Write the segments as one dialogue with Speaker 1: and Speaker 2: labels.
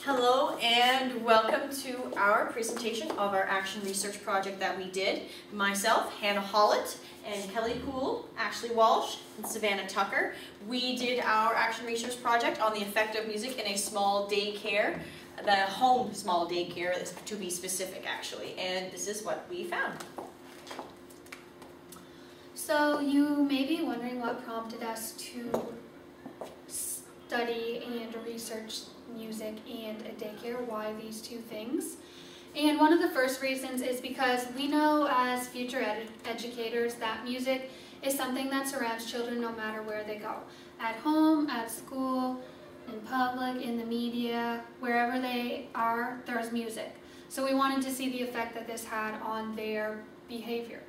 Speaker 1: Hello and welcome to our presentation of our action research project that we did. Myself, Hannah Hollett, and Kelly Poole, Ashley Walsh, and Savannah Tucker. We did our action research project on the effect of music in a small daycare, the home small daycare to be specific actually, and this is what we found.
Speaker 2: So you may be wondering what prompted us to study and research music and a daycare, why these two things. And one of the first reasons is because we know as future educators that music is something that surrounds children no matter where they go. At home, at school, in public, in the media, wherever they are, there's music. So we wanted to see the effect that this had on their behavior.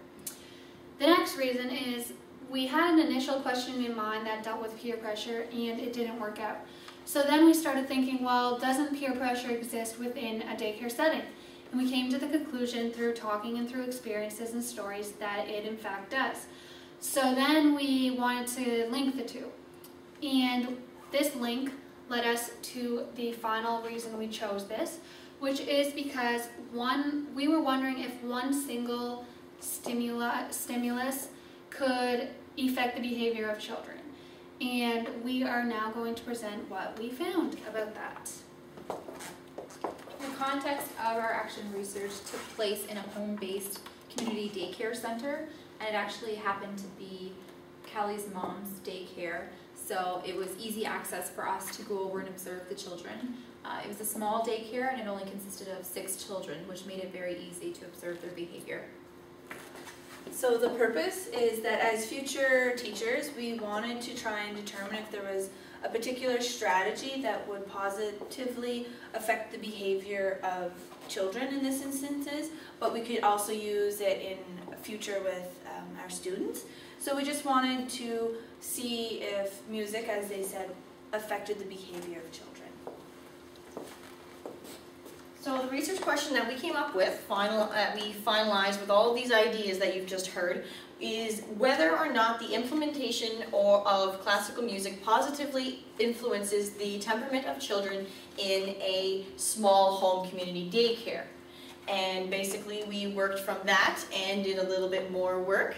Speaker 2: The next reason is we had an initial question in mind that dealt with peer pressure and it didn't work out. So then we started thinking, well, doesn't peer pressure exist within a daycare setting? And we came to the conclusion through talking and through experiences and stories that it in fact does. So then we wanted to link the two. And this link led us to the final reason we chose this, which is because we were wondering if one single stimulus could affect the behavior of children. And we are now going to present what we found about that.
Speaker 3: The context of our action research took place in a home-based community daycare center, and it actually happened to be Callie's mom's daycare, so it was easy access for us to go over and observe the children. It was a small daycare and it only consisted of 6 children, which made it very easy to observe their behavior.
Speaker 4: So the purpose is that as future teachers, we wanted to try and determine if there was a particular strategy that would positively affect the behavior of children in this instances, but we could also use it in future with our students. So we just wanted to see if music, as they said, affected the behavior of children.
Speaker 1: So the research question that we came up with, we finalized with all of these ideas that you've just heard, is whether or not the implementation of classical music positively influences the temperament of children in a small home community daycare. And basically we worked from that and did a little bit more work.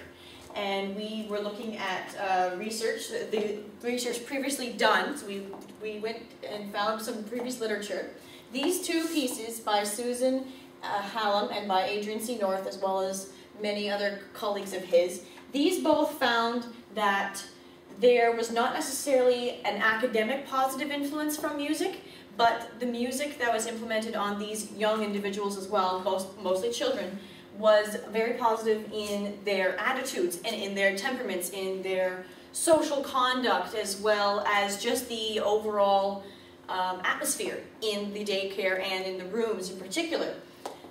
Speaker 1: And we were looking at the research previously done, so we went and found some previous literature. These two pieces by Susan Hallam and by Adrian C. North, as well as many other colleagues of his, these both found that there was not necessarily an academic positive influence from music, but the music that was implemented on these young individuals as well, mostly children, was very positive in their attitudes and in their temperaments, in their social conduct, as well as just the overall atmosphere in the daycare and in the rooms in particular.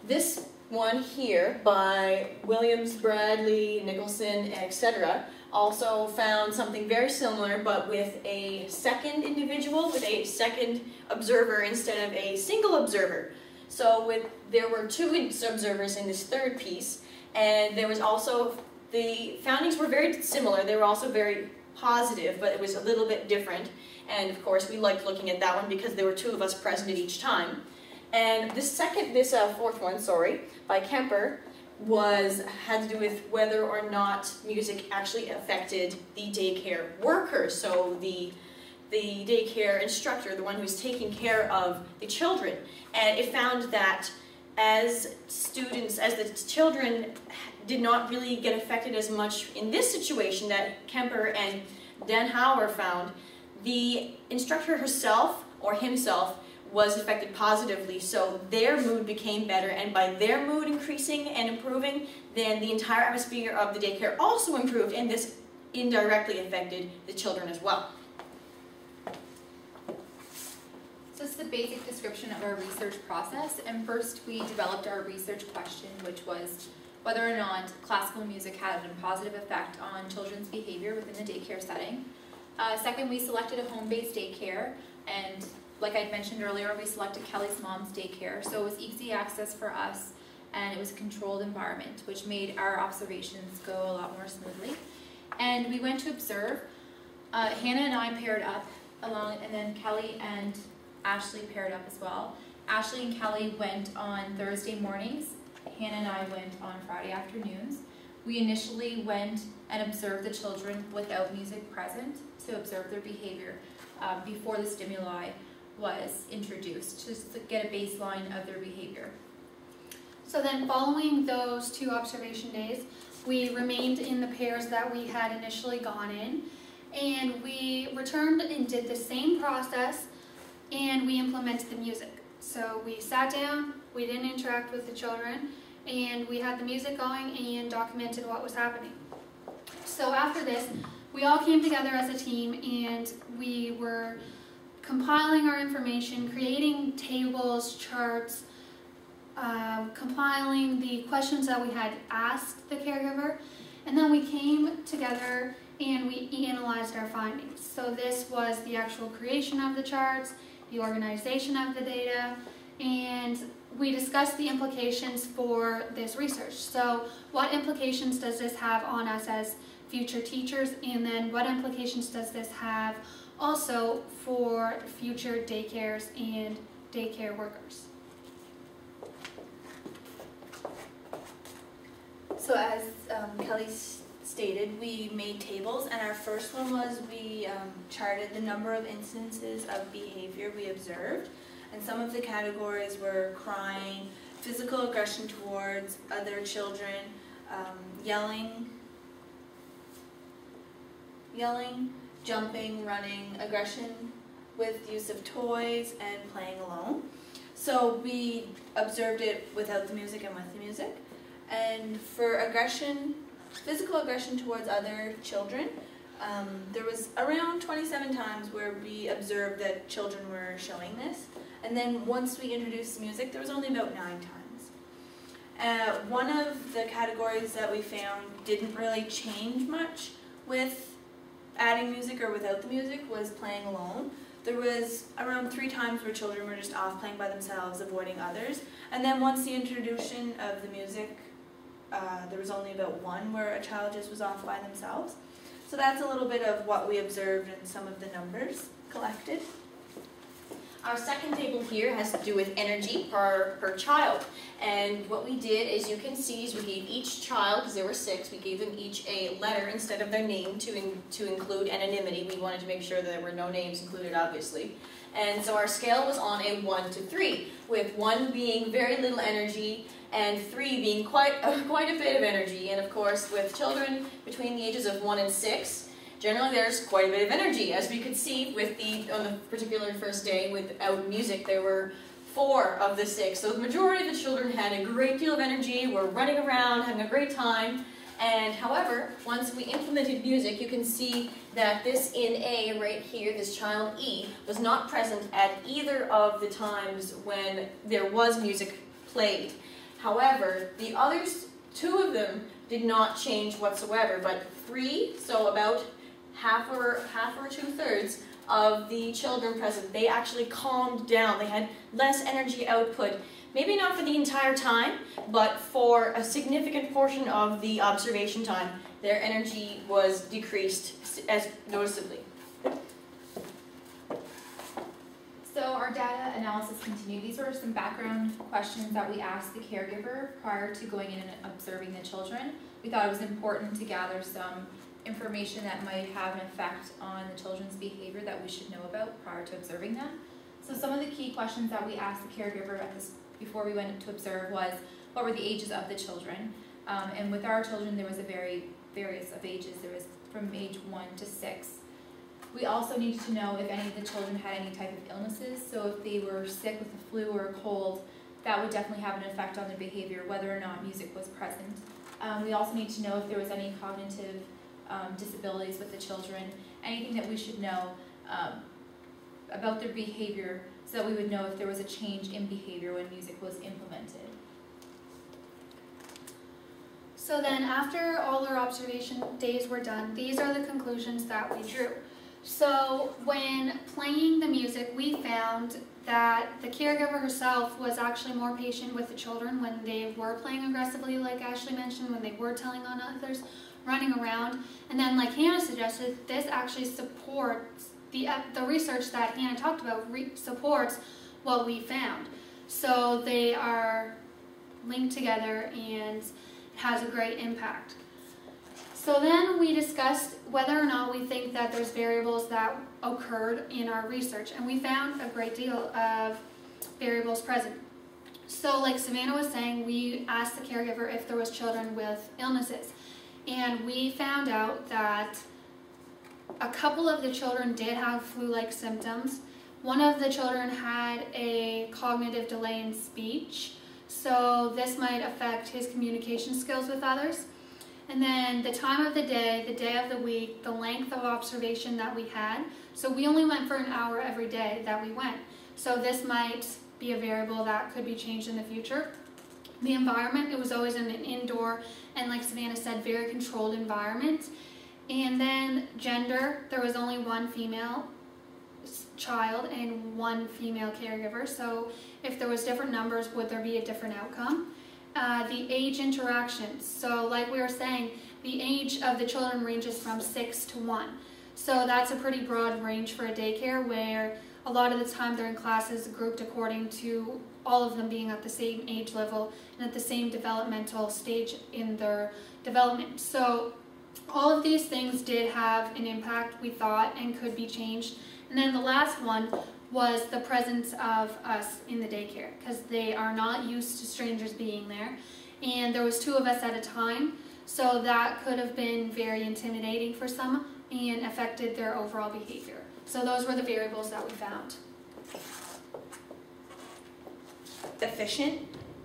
Speaker 1: This one here by Williams, Bradley, Nicholson, etc. also found something very similar, but with a second individual, with a second observer instead of a single observer. So there were 2 observers in this third piece, and there was also, the findings were very similar. They were also very positive, but it was a little bit different. And of course, we liked looking at that one because there were 2 of us present at each time. And this fourth one, by Kemper, had to do with whether or not music actually affected the daycare workers. So the daycare instructor, the one who's taking care of the children. And it found that as the children did not really get affected as much in this situation that Kemper and Dan Hauer found, the instructor herself or himself was affected positively, so their mood became better, and by their mood increasing and improving, then the entire atmosphere of the daycare also improved, and this indirectly affected the children as well.
Speaker 3: So this is the basic description of our research process, and first we developed our research question, which was whether or not classical music had a positive effect on children's behavior within the daycare setting. Second, we selected a home-based daycare, and like I mentioned earlier, we selected Kelly's mom's daycare, so it was easy access for us, and it was a controlled environment, which made our observations go a lot more smoothly. And we went to observe. Hannah and I paired up along, and then Kelly and Ashley paired up as well. Ashley and Kelly went on Thursday mornings. Hannah and I went on Friday afternoons. We initially went and observed the children without music present to observe their behavior before the stimuli was introduced, just to get a baseline of their behavior.
Speaker 2: So then following those 2 observation days, we remained in the pairs that we had initially gone in, and we returned and did the same process, and we implemented the music. So we sat down, we didn't interact with the children, and we had the music going and documented what was happening. So after this, we all came together as a team, and we were compiling our information, creating tables, charts, compiling the questions that we had asked the caregiver, and then we came together and we analyzed our findings. So this was the actual creation of the charts, the organization of the data, and we discussed the implications for this research. So what implications does this have on us as future teachers, and then what implications does this have also for future daycares and daycare workers?
Speaker 4: So as Kelly stated, we made tables, and our first one was we charted the number of instances of behavior we observed, and some of the categories were crying, physical aggression towards other children, yelling, jumping, running, aggression with use of toys, and playing alone. So we observed it without the music and with the music. And for aggression, physical aggression towards other children, there was around 27 times where we observed that children were showing this. And then once we introduced music, there was only about 9 times. One of the categories that we found didn't really change much with adding music or without the music was playing alone. There was around 3 times where children were just off playing by themselves, avoiding others. And then once the introduction of the music, there was only about 1 where a child just was off by themselves. So that's a little bit of what we observed and some of the numbers collected.
Speaker 1: Our second table here has to do with energy per child. And what we did, as you can see, is we gave each child, because there were 6, we gave them each a letter instead of their name to include anonymity. We wanted to make sure that there were no names included, obviously. And so our scale was on a 1 to 3, with 1 being very little energy and 3 being quite a bit of energy. And of course, with children between the ages of 1 and 6, generally there's quite a bit of energy. As we could see with on the particular first day without music, there were 4 of the 6. So the majority of the children had a great deal of energy, were running around, having a great time. And however, once we implemented music, you can see that this in A right here, this child E, was not present at either of the times when there was music played. However, the others, 2 of them, did not change whatsoever, but 3, so about half or 2/3 of the children present, they actually calmed down. They had less energy output. Maybe not for the entire time, but for a significant portion of the observation time, their energy was decreased as noticeably.
Speaker 3: So our data analysis continued. These were some background questions that we asked the caregiver prior to going in and observing the children. We thought it was important to gather some information that might have an effect on the children's behavior that we should know about prior to observing them. So some of the key questions that we asked the caregiver before we went to observe was, what were the ages of the children? And with our children, there was a various of ages. There was from age 1 to 6. We also needed to know if any of the children had any type of illnesses. So if they were sick with a flu or a cold, that would definitely have an effect on their behavior, whether or not music was present. We also need to know if there was any cognitive disabilities with the children, anything that we should know about their behavior so that we would know if there was a change in behavior when music was implemented.
Speaker 2: So then after all our observation days were done, these are the conclusions that we drew. So when playing the music, we found that the caregiver herself was actually more patient with the children when they were playing aggressively, like Ashley mentioned, when they were telling on others, running around. And then like Hannah suggested, this actually supports the research that Hannah talked about supports what we found. So they are linked together and it has a great impact. So then we discussed whether or not we think that there's variables that occurred in our research, and we found a great deal of variables present. So like Savannah was saying, we asked the caregiver if there was children with illnesses, and we found out that a couple of the children did have flu-like symptoms. One of the children had a cognitive delay in speech, so this might affect his communication skills with others. And then the time of the day of the week, the length of observation that we had. So we only went for an hour every day that we went. So this might be a variable that could be changed in the future. The environment, it was always in an indoor and, like Savannah said, very controlled environment. And then gender, there was only one female child and one female caregiver. So if there was different numbers, would there be a different outcome? The age interactions. So like we were saying, the age of the children ranges from 6 to 1. So that's a pretty broad range for a daycare, where a lot of the time they're in classes grouped according to all of them being at the same age level and at the same developmental stage in their development. So all of these things did have an impact, we thought, and could be changed. And then the last one was the presence of us in the daycare, because they are not used to strangers being there, and there was 2 of us at a time, so that could have been very intimidating for some and affected their overall behavior. So those were the variables that we found.
Speaker 4: Efficient,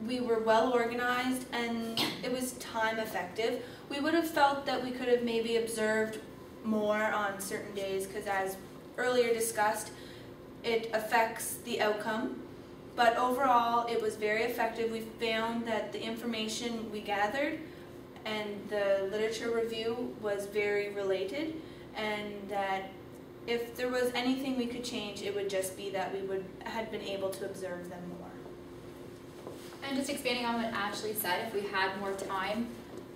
Speaker 4: we were well organized, and it was time effective. We would have felt that we could have maybe observed more on certain days, because as earlier discussed, it affects the outcome, but overall it was very effective. We found that the information we gathered and the literature review was very related, and that if there was anything we could change, it would just be that we had been able to observe them more.
Speaker 3: And just expanding on what Ashley said, if we had more time,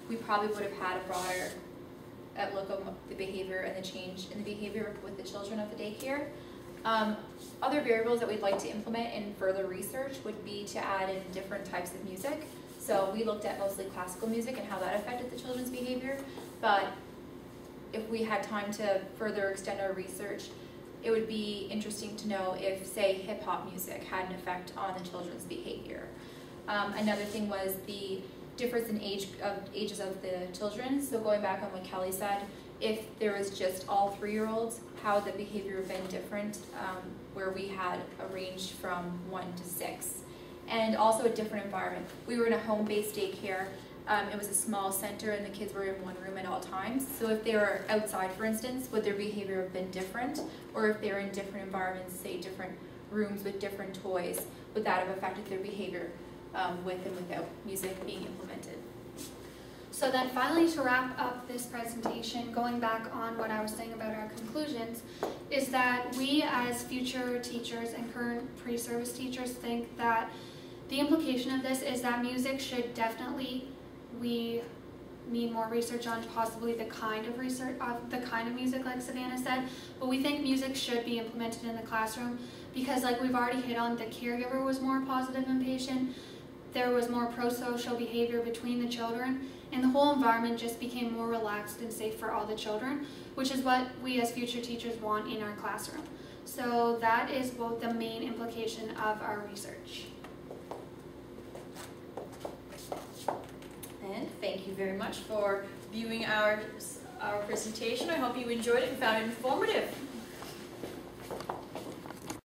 Speaker 3: we probably would have had a broader look at the behavior and the change in the behavior with the children of the daycare. Other variables that we'd like to implement in further research would be to add in different types of music. So we looked at mostly classical music and how that affected the children's behavior, but if we had time to further extend our research, it would be interesting to know if, say, hip-hop music had an effect on the children's behavior. Another thing was the difference in ages of the children. So going back on what Kelly said, if there was just all 3-year-olds, how the behavior would have been different, where we had a range from 1 to 6. And also a different environment. We were in a home-based daycare. It was a small center and the kids were in one room at all times. So if they were outside, for instance, would their behavior have been different? Or if they were in different environments, say different rooms with different toys, would that have affected their behavior with and without music being implemented?
Speaker 2: So then finally, to wrap up this presentation, going back on what I was saying about our conclusions, is that we as future teachers and current pre-service teachers think that the implication of this is that music should definitely, we need more research on possibly the kind of research, the kind of music like Savannah said, but we think music should be implemented in the classroom because, like we've already hit on, the caregiver was more positive and patient, there was more pro-social behavior between the children, and the whole environment just became more relaxed and safe for all the children, which is what we as future teachers want in our classroom. So that is both the main implication of our research.
Speaker 1: And thank you very much for viewing our presentation. I hope you enjoyed it and found it informative.